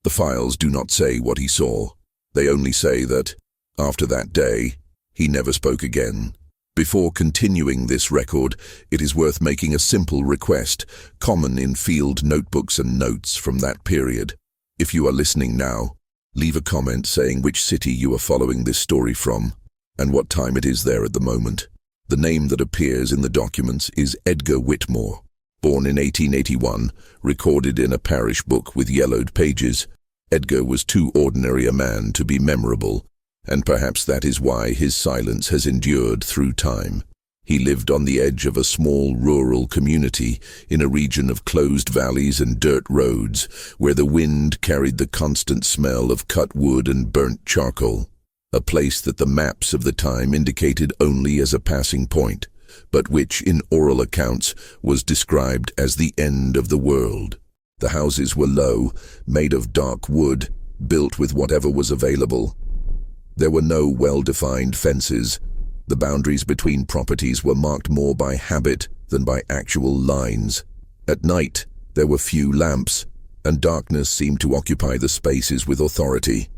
The files do not say what he saw. They only say that, after that day, he never spoke again. Before continuing this record, it is worth making a simple request, common in field notebooks and notes from that period. If you are listening now, leave a comment saying which city you are following this story from, and what time it is there at the moment. The name that appears in the documents is Edgar Witmore. Born in 1881, recorded in a parish book with yellowed pages, Edgar was too ordinary a man to be memorable, and perhaps that is why his silence has endured through time. He lived on the edge of a small rural community in a region of closed valleys and dirt roads, where the wind carried the constant smell of cut wood and burnt charcoal, a place that the maps of the time indicated only as a passing point, but which, in oral accounts, was described as the end of the world. The houses were low, made of dark wood, built with whatever was available. There were no well-defined fences. The boundaries between properties were marked more by habit than by actual lines. At night, there were few lamps, and darkness seemed to occupy the spaces with authority.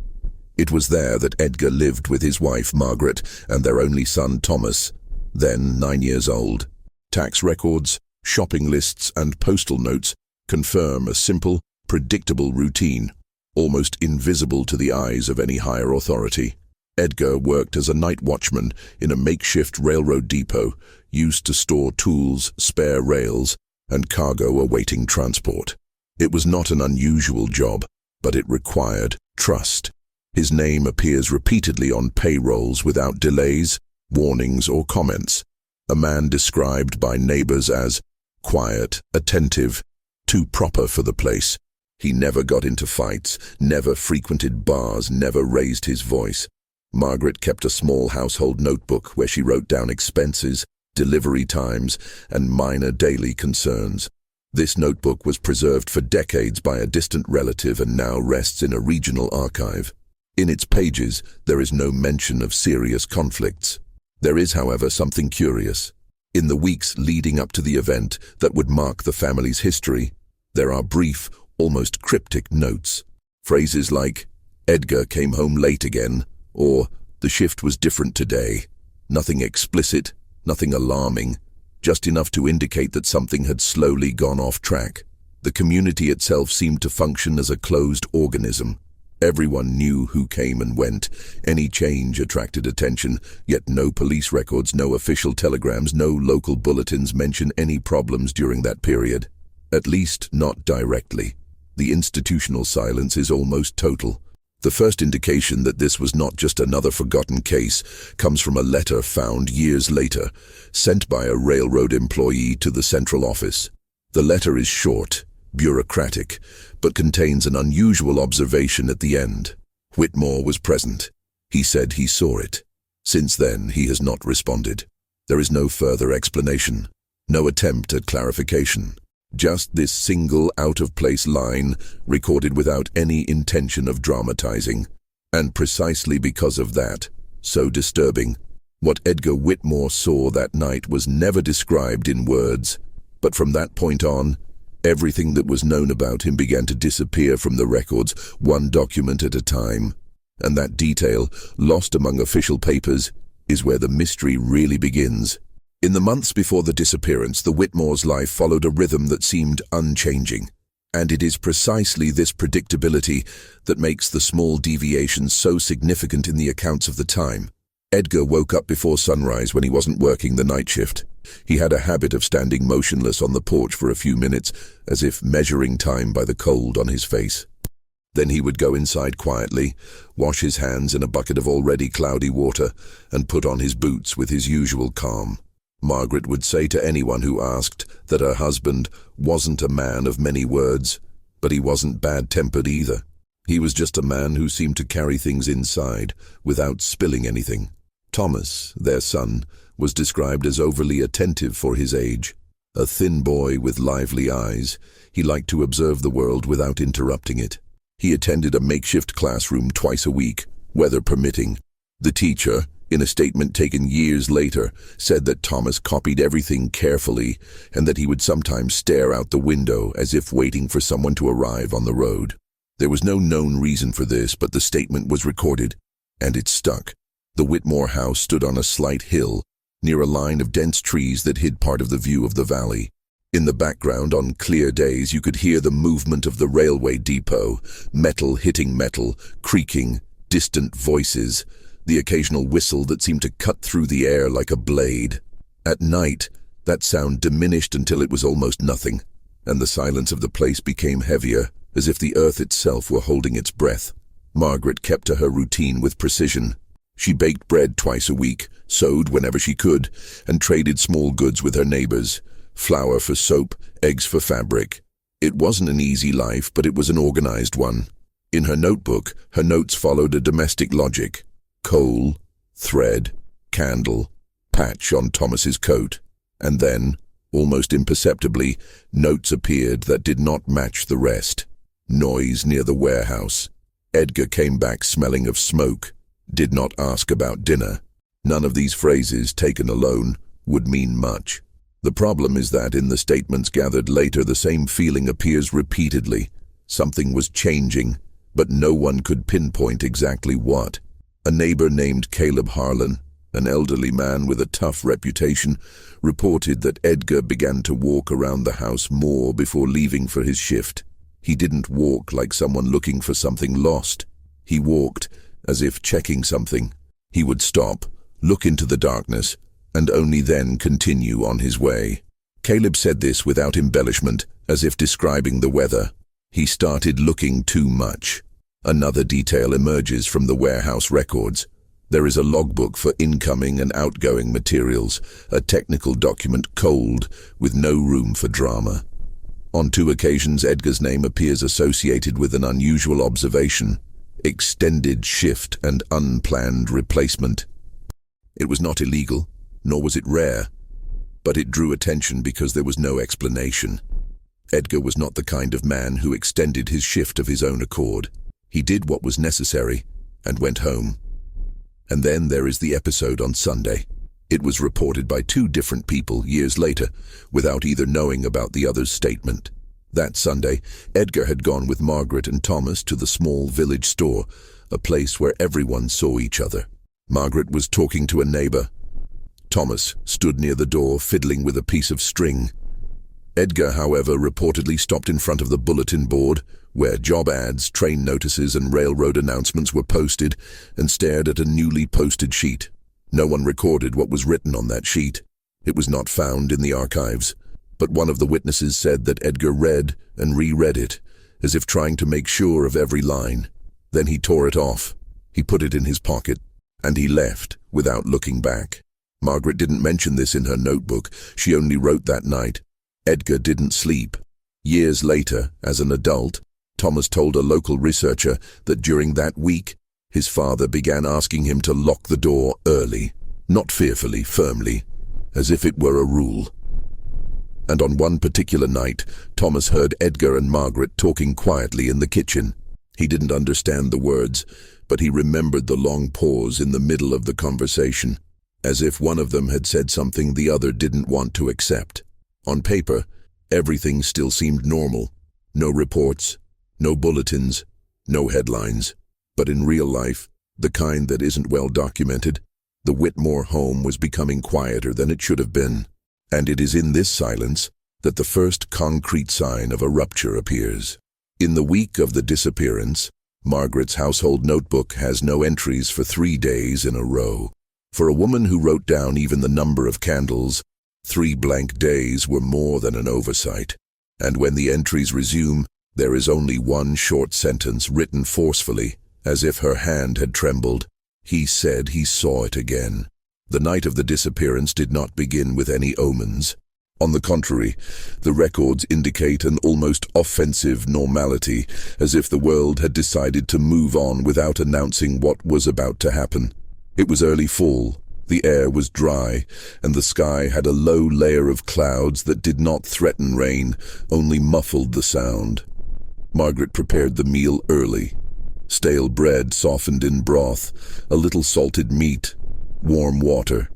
It was there that Edgar lived with his wife, Margaret, and their only son, Thomas, then 9 years old. Tax records, shopping lists, and postal notes confirm a simple, predictable routine, almost invisible to the eyes of any higher authority. Edgar worked as a night watchman in a makeshift railroad depot, used to store tools, spare rails, and cargo awaiting transport. It was not an unusual job, but it required trust. His name appears repeatedly on payrolls without delays, warnings, or comments. A man described by neighbors as quiet, attentive, too proper for the place. He never got into fights, never frequented bars, never raised his voice. Margaret kept a small household notebook where she wrote down expenses, delivery times, and minor daily concerns. This notebook was preserved for decades by a distant relative and now rests in a regional archive. In its pages, there is no mention of serious conflicts. There is, however, something curious. In the weeks leading up to the event that would mark the family's history, there are brief, almost cryptic notes. Phrases like, "Edgar came home late again," or "the shift was different today." Nothing explicit, nothing alarming, just enough to indicate that something had slowly gone off track. The community itself seemed to function as a closed organism. Everyone knew who came and went. Any change attracted attention, yet no police records, no official telegrams, no local bulletins mention any problems during that period. At least not directly. The institutional silence is almost total. The first indication that this was not just another forgotten case comes from a letter found years later, sent by a railroad employee to the central office. The letter is short, bureaucratic, but contains an unusual observation at the end. Witmore was present. He said he saw it. Since then, he has not responded. There is no further explanation, no attempt at clarification. Just this single out-of-place line, recorded without any intention of dramatizing. And precisely because of that, so disturbing, what Edgar Witmore saw that night was never described in words. But from that point on, everything that was known about him began to disappear from the records, one document at a time. And that detail, lost among official papers, is where the mystery really begins. In the months before the disappearance, the Witmore's life followed a rhythm that seemed unchanging. And it is precisely this predictability that makes the small deviations so significant in the accounts of the time. Edgar woke up before sunrise when he wasn't working the night shift. He had a habit of standing motionless on the porch for a few minutes, as if measuring time by the cold on his face. Then he would go inside quietly, wash his hands in a bucket of already cloudy water, and put on his boots with his usual calm. Margaret would say to anyone who asked that her husband wasn't a man of many words, but he wasn't bad-tempered either. He was just a man who seemed to carry things inside without spilling anything. Thomas, their son, was described as overly attentive for his age. A thin boy with lively eyes, he liked to observe the world without interrupting it. He attended a makeshift classroom twice a week, weather permitting. The teacher, in a statement taken years later, said that Thomas copied everything carefully and that he would sometimes stare out the window as if waiting for someone to arrive on the road. There was no known reason for this, but the statement was recorded, and it stuck. The Witmore house stood on a slight hill, near a line of dense trees that hid part of the view of the valley. In the background, on clear days, you could hear the movement of the railway depot, metal hitting metal, creaking, distant voices, the occasional whistle that seemed to cut through the air like a blade. At night, that sound diminished until it was almost nothing, and the silence of the place became heavier, as if the earth itself were holding its breath. Margaret kept to her routine with precision. She baked bread twice a week, sewed whenever she could, and traded small goods with her neighbors. Flour for soap, eggs for fabric. It wasn't an easy life, but it was an organized one. In her notebook, her notes followed a domestic logic. Coal, thread, candle, patch on Thomas's coat. And then, almost imperceptibly, notes appeared that did not match the rest. Noise near the warehouse. Edgar came back smelling of smoke. Did not ask about dinner. None of these phrases, taken alone, would mean much. The problem is that in the statements gathered later, the same feeling appears repeatedly. Something was changing, but no one could pinpoint exactly what. A neighbor named Caleb Harlan, an elderly man with a tough reputation, reported that Edgar began to walk around the house more before leaving for his shift. He didn't walk like someone looking for something lost. He walked as if checking something. He would stop, look into the darkness, and only then continue on his way. Caleb said this without embellishment, as if describing the weather. He started looking too much. Another detail emerges from the warehouse records. There is a logbook for incoming and outgoing materials, a technical document cold, with no room for drama. On 2 occasions, Edgar's name appears associated with an unusual observation: extended shift and unplanned replacement. It was not illegal, nor was it rare, but it drew attention because there was no explanation. Edgar was not the kind of man who extended his shift of his own accord. He did what was necessary and went home. And then there is the episode on Sunday. It was reported by 2 different people years later, without either knowing about the other's statement. That Sunday, Edgar had gone with Margaret and Thomas to the small village store, a place where everyone saw each other. Margaret was talking to a neighbor. Thomas stood near the door, fiddling with a piece of string. Edgar, however, reportedly stopped in front of the bulletin board, where job ads, train notices, and railroad announcements were posted, and stared at a newly posted sheet. No one recorded what was written on that sheet. It was not found in the archives, but one of the witnesses said that Edgar read and reread it, as if trying to make sure of every line. Then he tore it off. He put it in his pocket, and he left without looking back. Margaret didn't mention this in her notebook. She only wrote that night. Edgar didn't sleep. Years later, as an adult, Thomas told a local researcher that during that week, his father began asking him to lock the door early, not fearfully, firmly, as if it were a rule. And on one particular night, Thomas heard Edgar and Margaret talking quietly in the kitchen. He didn't understand the words, but he remembered the long pause in the middle of the conversation, as if one of them had said something the other didn't want to accept. On paper, everything still seemed normal. No reports, no bulletins, no headlines. But in real life, the kind that isn't well documented, the Witmore home was becoming quieter than it should have been. And it is in this silence that the first concrete sign of a rupture appears. In the week of the disappearance, Margaret's household notebook has no entries for 3 days in a row. For a woman who wrote down even the number of candles, 3 blank days were more than an oversight. And when the entries resume, there is only one short sentence written forcefully, as if her hand had trembled. He said he saw it again. The night of the disappearance did not begin with any omens. On the contrary, the records indicate an almost offensive normality, as if the world had decided to move on without announcing what was about to happen. It was early fall. The air was dry, and the sky had a low layer of clouds that did not threaten rain, only muffled the sound. Margaret prepared the meal early. Stale bread softened in broth, a little salted meat, warm water.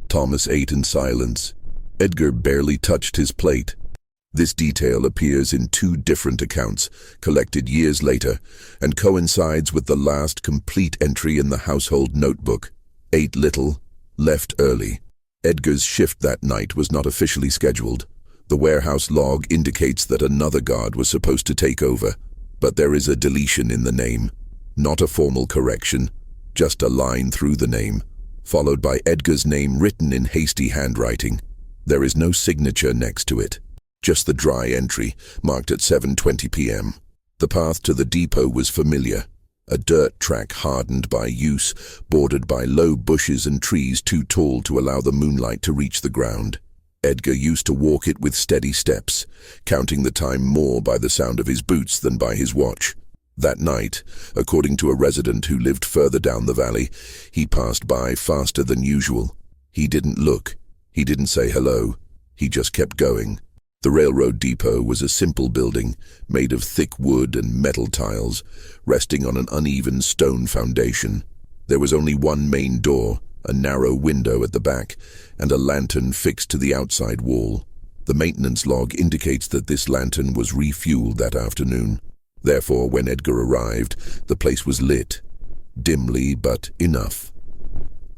Thomas ate in silence. Edgar barely touched his plate. This detail appears in two different accounts, collected years later, and coincides with the last complete entry in the household notebook. Ate little, left early. Edgar's shift that night was not officially scheduled. The warehouse log indicates that another guard was supposed to take over, but there is a deletion in the name. Not a formal correction, just a line through the name, followed by Edgar's name written in hasty handwriting. There is no signature next to it, just the dry entry, marked at 7:20 p.m. The path to the depot was familiar, a dirt track hardened by use, bordered by low bushes and trees too tall to allow the moonlight to reach the ground. Edgar used to walk it with steady steps, counting the time more by the sound of his boots than by his watch. That night, according to a resident who lived further down the valley, he passed by faster than usual. He didn't look. He didn't say hello. He just kept going. The railroad depot was a simple building, made of thick wood and metal tiles, resting on an uneven stone foundation. There was only one main door, a narrow window at the back, and a lantern fixed to the outside wall. The maintenance log indicates that this lantern was refueled that afternoon. Therefore, when Edgar arrived, the place was lit, dimly but enough.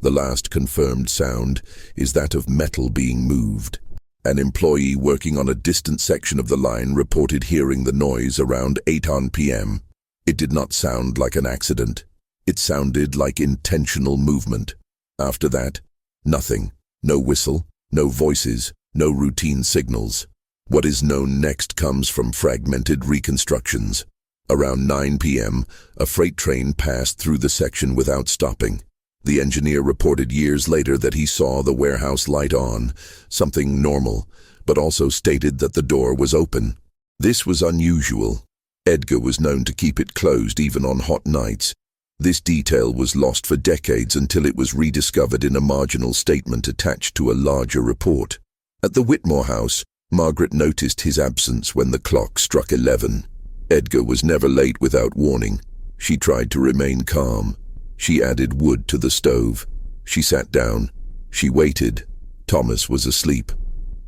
The last confirmed sound is that of metal being moved. An employee working on a distant section of the line reported hearing the noise around 8 p.m. It did not sound like an accident. It sounded like intentional movement. After that, nothing. No whistle, no voices, no routine signals. What is known next comes from fragmented reconstructions. Around 9 p.m., a freight train passed through the section without stopping. The engineer reported years later that he saw the warehouse light on, something normal, but also stated that the door was open. This was unusual. Edgar was known to keep it closed even on hot nights. This detail was lost for decades until it was rediscovered in a marginal statement attached to a larger report. At the Witmore house, Margaret noticed his absence when the clock struck 11. Edgar was never late without warning. She tried to remain calm. She added wood to the stove. She sat down. She waited. Thomas was asleep.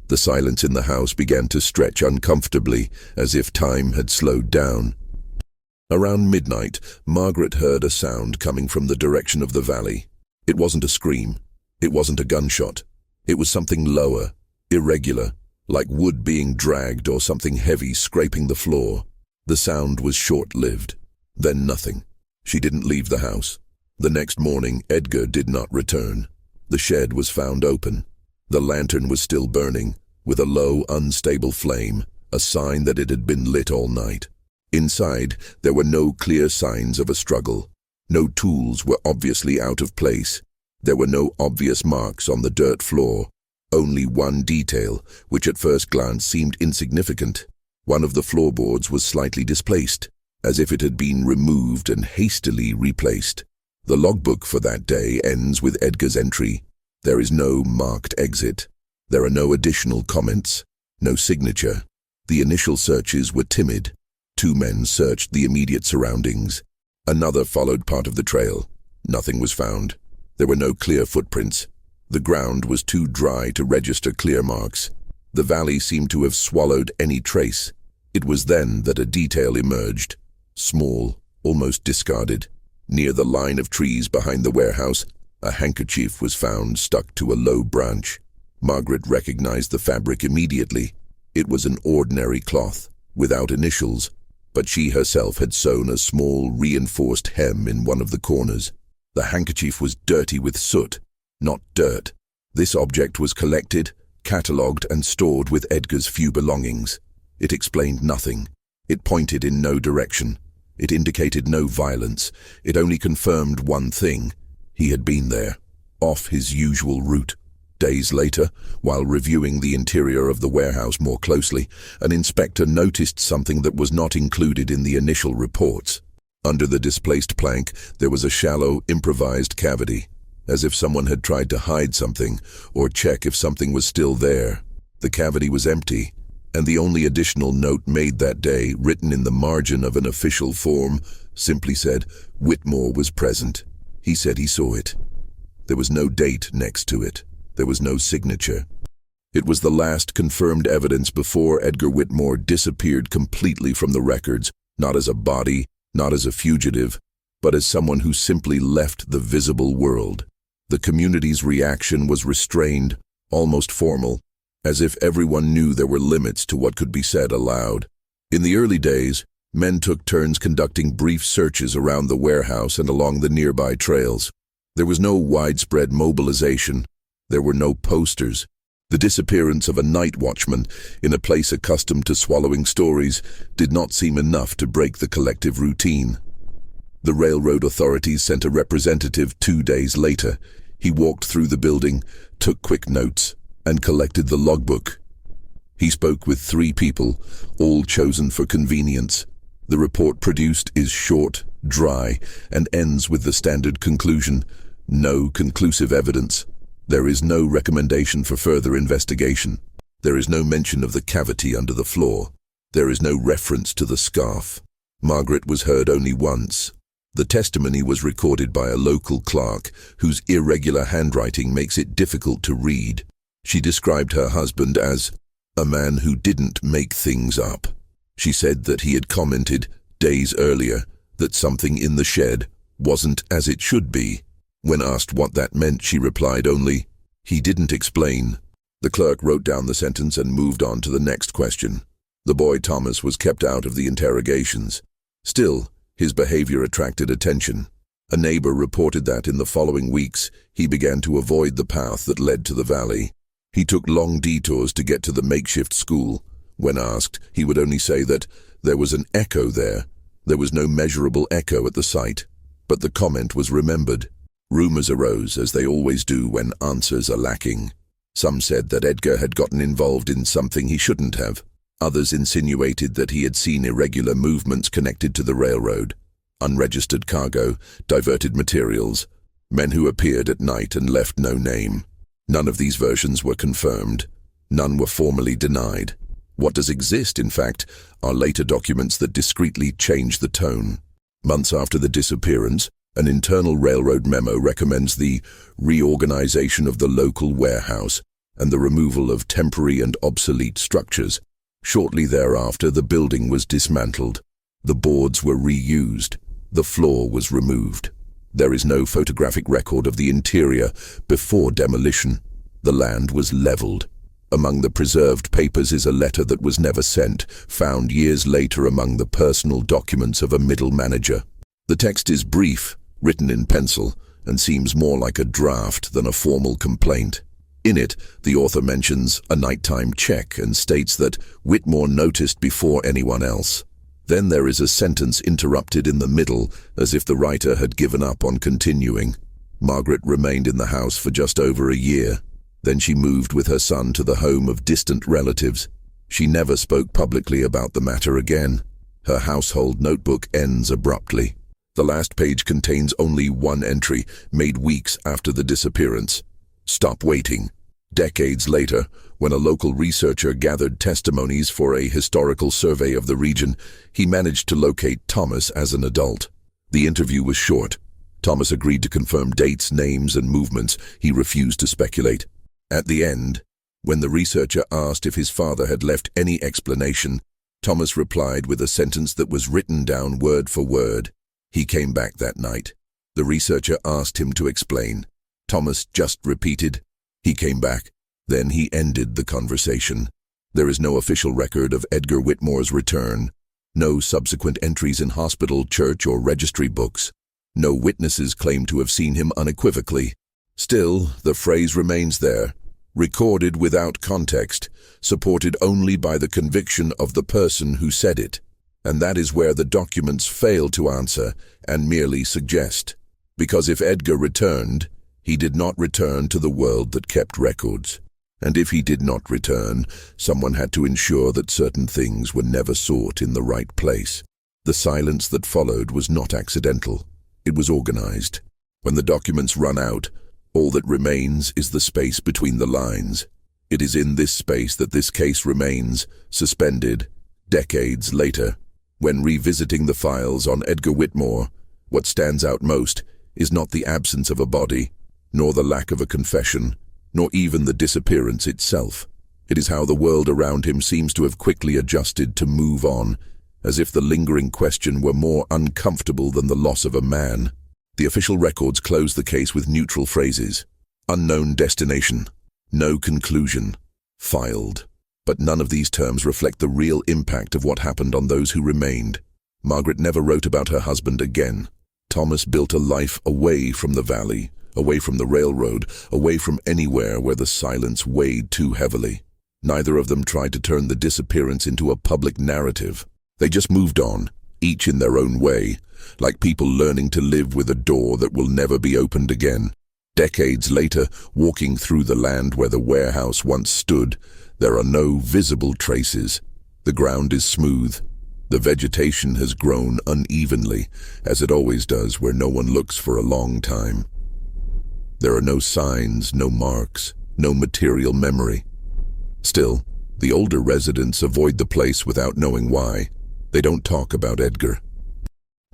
The silence in the house began to stretch uncomfortably, as if time had slowed down. Around midnight, Margaret heard a sound coming from the direction of the valley. It wasn't a scream. It wasn't a gunshot. It was something lower, irregular, like wood being dragged or something heavy scraping the floor. The sound was short-lived. Then nothing. She didn't leave the house. The next morning, Edgar did not return. The shed was found open. The lantern was still burning, with a low, unstable flame, a sign that it had been lit all night. Inside, there were no clear signs of a struggle. No tools were obviously out of place. There were no obvious marks on the dirt floor. Only one detail, which at first glance seemed insignificant. One of the floorboards was slightly displaced, as if it had been removed and hastily replaced. The logbook for that day ends with Edgar's entry. There is no marked exit. There are no additional comments, no signature. The initial searches were timid. 2 men searched the immediate surroundings. Another followed part of the trail. Nothing was found. There were no clear footprints. The ground was too dry to register clear marks. The valley seemed to have swallowed any trace. It was then that a detail emerged. Small, almost discarded. Near the line of trees behind the warehouse, a handkerchief was found stuck to a low branch. Margaret recognized the fabric immediately. It was an ordinary cloth, without initials, but she herself had sewn a small, reinforced hem in one of the corners. The handkerchief was dirty with soot, not dirt. This object was collected, catalogued, and stored with Edgar's few belongings. It explained nothing. It pointed in no direction. It indicated no violence. It only confirmed one thing. He had been there, off his usual route. Days later, while reviewing the interior of the warehouse more closely, an inspector noticed something that was not included in the initial reports. Under the displaced plank, there was a shallow, improvised cavity, as if someone had tried to hide something or check if something was still there. The cavity was empty, and the only additional note made that day, written in the margin of an official form, simply said, "Witmore was present. He said he saw it." There was no date next to it. There was no signature. It was the last confirmed evidence before Edgar Witmore disappeared completely from the records, not as a body, not as a fugitive, but as someone who simply left the visible world. The community's reaction was restrained, almost formal, as if everyone knew there were limits to what could be said aloud. In the early days, men took turns conducting brief searches around the warehouse and along the nearby trails. There was no widespread mobilization. There were no posters. The disappearance of a night watchman in a place accustomed to swallowing stories did not seem enough to break the collective routine. The railroad authorities sent a representative 2 days later. He walked through the building, took quick notes, and collected the logbook. He spoke with 3 people, all chosen for convenience. The report produced is short, dry, and ends with the standard conclusion: no conclusive evidence. There is no recommendation for further investigation. There is no mention of the cavity under the floor. There is no reference to the scarf. Margaret was heard only once. The testimony was recorded by a local clerk whose irregular handwriting makes it difficult to read. She described her husband as a man who didn't make things up. She said that he had commented days earlier that something in the shed wasn't as it should be. When asked what that meant, she replied only, "He didn't explain." The clerk wrote down the sentence and moved on to the next question. The boy Thomas was kept out of the interrogations. Still, his behavior attracted attention. A neighbor reported that in the following weeks, he began to avoid the path that led to the valley. He took long detours to get to the makeshift school. When asked, he would only say that there was an echo there. There was no measurable echo at the site, but the comment was remembered. Rumors arose, as they always do when answers are lacking. Some said that Edgar had gotten involved in something he shouldn't have. Others insinuated that he had seen irregular movements connected to the railroad, unregistered cargo, diverted materials, men who appeared at night and left no name. None of these versions were confirmed. None were formally denied. What does exist, in fact, are later documents that discreetly change the tone. Months after the disappearance, an internal railroad memo recommends the reorganization of the local warehouse and the removal of temporary and obsolete structures. Shortly thereafter, the building was dismantled. The boards were reused. The floor was removed. There is no photographic record of the interior before demolition. The land was leveled. Among the preserved papers is a letter that was never sent, found years later among the personal documents of a middle manager. The text is brief, written in pencil, and seems more like a draft than a formal complaint. In it, the author mentions a nighttime check and states that Witmore noticed before anyone else. Then there is a sentence interrupted in the middle, as if the writer had given up on continuing. Margaret remained in the house for just over a year. Then she moved with her son to the home of distant relatives. She never spoke publicly about the matter again. Her household notebook ends abruptly. The last page contains only one entry, made weeks after the disappearance. Stop waiting. Decades later, when a local researcher gathered testimonies for a historical survey of the region, he managed to locate Thomas as an adult. The interview was short. Thomas agreed to confirm dates, names, and movements. He refused to speculate. At the end, when the researcher asked if his father had left any explanation, Thomas replied with a sentence that was written down word for word. He came back that night. The researcher asked him to explain. Thomas just repeated, "He came back." Then he ended the conversation. There is no official record of Edgar Witmore's return. No subsequent entries in hospital, church, or registry books. No witnesses claim to have seen him unequivocally. Still, the phrase remains there, recorded without context, supported only by the conviction of the person who said it. And that is where the documents fail to answer and merely suggest. Because if Edgar returned, he did not return to the world that kept records. And if he did not return, someone had to ensure that certain things were never sought in the right place. The silence that followed was not accidental. It was organized. When the documents run out, all that remains is the space between the lines. It is in this space that this case remains, suspended, decades later. When revisiting the files on Edgar Witmore, what stands out most is not the absence of a body, nor the lack of a confession, nor even the disappearance itself, It is how the world around him seems to have quickly adjusted to move on, as if the lingering question were more uncomfortable than the loss of a man. The official records close the case with neutral phrases. Unknown destination. No conclusion. Filed. But none of these terms reflect the real impact of what happened on those who remained. Margaret never wrote about her husband again. Thomas built a life away from the valley, away from the railroad, away from anywhere where the silence weighed too heavily. Neither of them tried to turn the disappearance into a public narrative. They just moved on, each in their own way, like people learning to live with a door that will never be opened again. Decades later, walking through the land where the warehouse once stood, there are no visible traces. The ground is smooth. The vegetation has grown unevenly, as it always does where no one looks for a long time. There are no signs, no marks, no material memory. Still, the older residents avoid the place without knowing why. They don't talk about Edgar.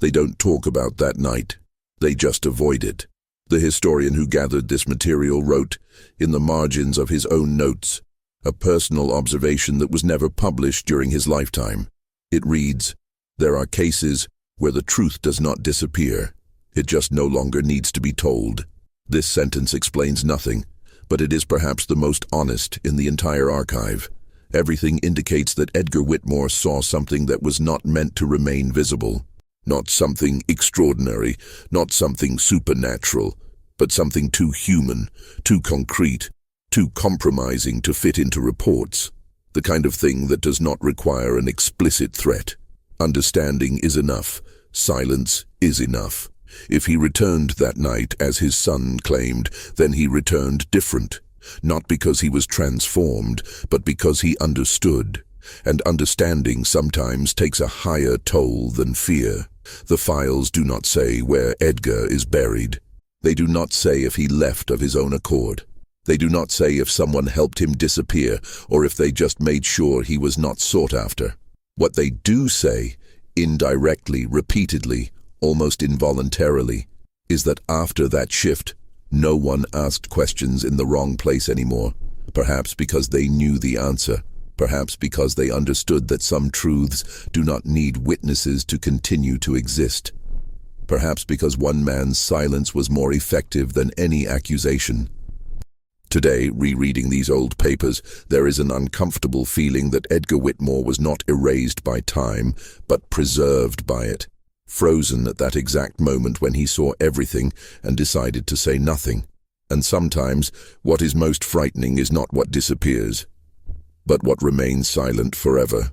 They don't talk about that night. They just avoid it. The historian who gathered this material wrote, in the margins of his own notes, a personal observation that was never published during his lifetime. It reads, "There are cases where the truth does not disappear. It just no longer needs to be told." This sentence explains nothing, but it is perhaps the most honest in the entire archive. Everything indicates that Edgar Witmore saw something that was not meant to remain visible. Not something extraordinary, not something supernatural, but something too human, too concrete, too compromising to fit into reports. The kind of thing that does not require an explicit threat. Understanding is enough. Silence is enough. If he returned that night, as his son claimed, then he returned different. Not because he was transformed, but because he understood. And understanding sometimes takes a higher toll than fear. The files do not say where Edgar is buried. They do not say if he left of his own accord. They do not say if someone helped him disappear, or if they just made sure he was not sought after. What they do say, indirectly, repeatedly, almost involuntarily, is that after that shift, no one asked questions in the wrong place anymore, perhaps because they knew the answer, perhaps because they understood that some truths do not need witnesses to continue to exist, perhaps because one man's silence was more effective than any accusation. Today, rereading these old papers, there is an uncomfortable feeling that Edgar Witmore was not erased by time, but preserved by it. Frozen at that exact moment when he saw everything and decided to say nothing. And sometimes, what is most frightening is not what disappears, but what remains silent forever.